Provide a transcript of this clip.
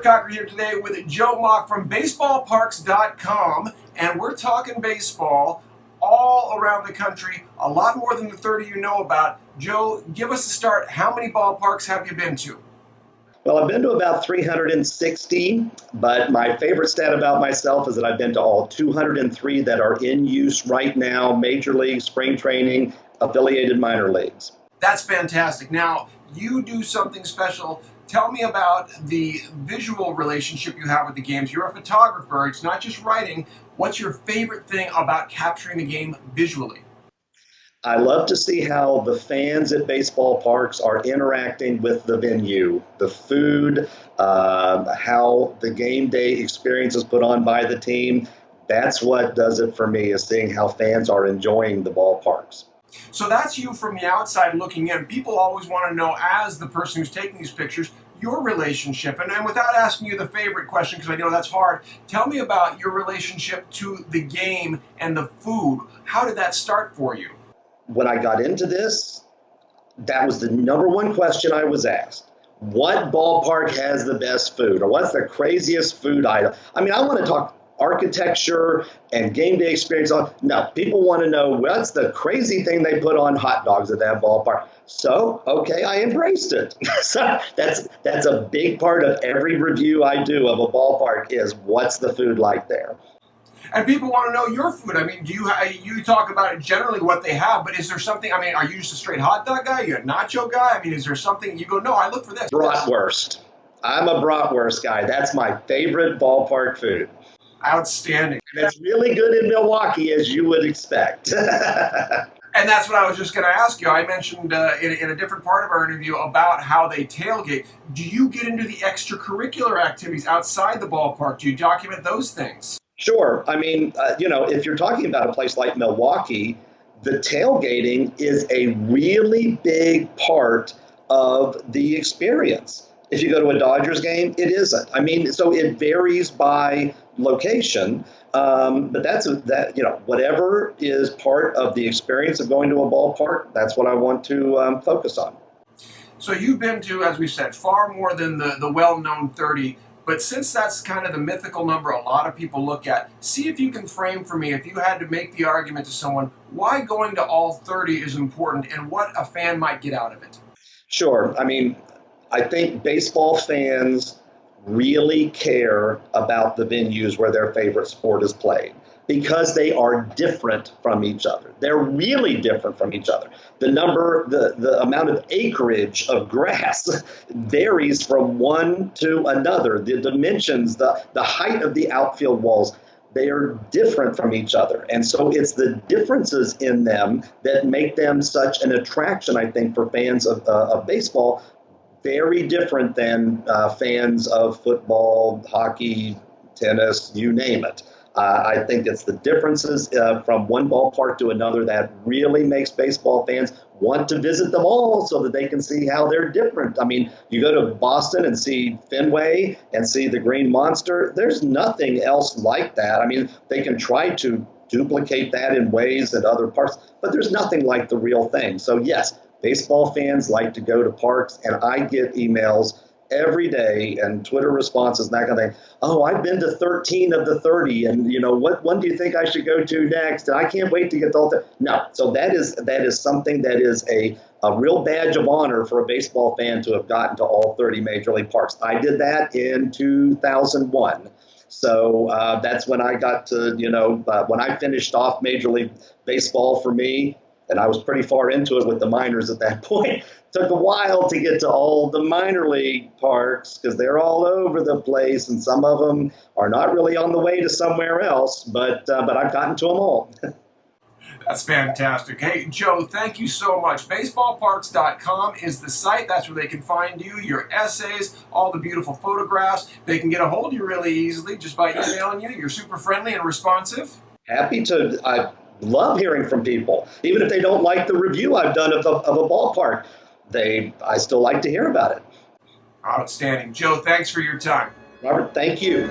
Robert Cochrane here today with Joe Mock from baseballparks.com, and we're talking baseball all around the country, a lot more than the 30 you know about. Joe, give us a start. How many ballparks have you been to? Well, I've been to about 360, but my favorite stat about myself is that I've been to all 203 that are in use right now, major league, spring training, affiliated minor leagues. That's fantastic. Now, you do something special. Tell me about the visual relationship you have with the games. You're a photographer. It's not just writing. What's your favorite thing about capturing the game visually? I love to see how the fans at baseball parks are interacting with the venue, the food, how the game day experience is put on by the team. That's what does it for me, is seeing how fans are enjoying the ballparks. So that's you from the outside looking in. People always want to know, as the person who's taking these pictures, your relationship. And without asking you the favorite question, because I know that's hard, tell me about your relationship to the game and the food. How did that start for you? When I got into this, that was the number one question I was asked. What ballpark has the best food? Or what's the craziest food item? I mean, I want to talk architecture and game day experience. No, people want to know what's the crazy thing they put on hot dogs at that ballpark. So, okay, I embraced it. So that's a big part of every review I do of a ballpark is what's the food like there. And people want to know your food. I mean, you talk about it generally what they have, but is there something, I mean, are you just a straight hot dog guy? Are you a nacho guy? I mean, is there something you go, no, I look for this? Bratwurst. I'm a bratwurst guy. That's my favorite ballpark food. Outstanding. And it's really good in Milwaukee, as you would expect. And that's what I was just going to ask you. I mentioned in a different part of our interview about how they tailgate. Do you get into the extracurricular activities outside the ballpark? Do you document those things? Sure. I mean, if you're talking about a place like Milwaukee, the tailgating is a really big part of the experience. If you go to a Dodgers game, it isn't. I mean, so it varies by location, but whatever is part of the experience of going to a ballpark, that's what I want to focus on. So you've been to, as we said, far more than the well-known 30. But since that's kind of the mythical number a lot of people look at, see if you can frame for me, if you had to make the argument to someone, why going to all 30 is important and what a fan might get out of it. Sure. I mean, I think baseball fans really care about the venues where their favorite sport is played because they are different from each other. They're really different from each other. The amount of acreage of grass varies from one to another. The dimensions, the height of the outfield walls, they are different from each other. And so it's the differences in them that make them such an attraction, I think, for fans of baseball. Very different than fans of football, hockey, tennis, you name it. I think it's the differences from one ballpark to another that really makes baseball fans want to visit them all so that they can see how they're different. I mean, you go to Boston and see Fenway and see the Green Monster. There's nothing else like that. I mean, they can try to duplicate that in ways at other parks, but there's nothing like the real thing. So yes, baseball fans like to go to parks, and I get emails every day and Twitter responses and that kind of thing. Oh, I've been to 13 of the 30, and what one do you think I should go to next? And I can't wait to get to all that. No, so that is something that is a real badge of honor for a baseball fan to have gotten to all 30 major league parks. I did that in 2001. So that's when I got to, when I finished off Major League Baseball for me, and I was pretty far into it with the minors at that point. Took a while to get to all the minor league parks because they're all over the place, and some of them are not really on the way to somewhere else, but I've gotten to them all. That's fantastic. Hey, Joe, thank you so much. Baseballparks.com is the site. That's where they can find you, your essays, all the beautiful photographs. They can get a hold of you really easily just by emailing you. You're super friendly and responsive. Happy to. I love hearing from people. Even if they don't like the review I've done of a ballpark, I still like to hear about it. Outstanding. Joe, thanks for your time. Robert, thank you.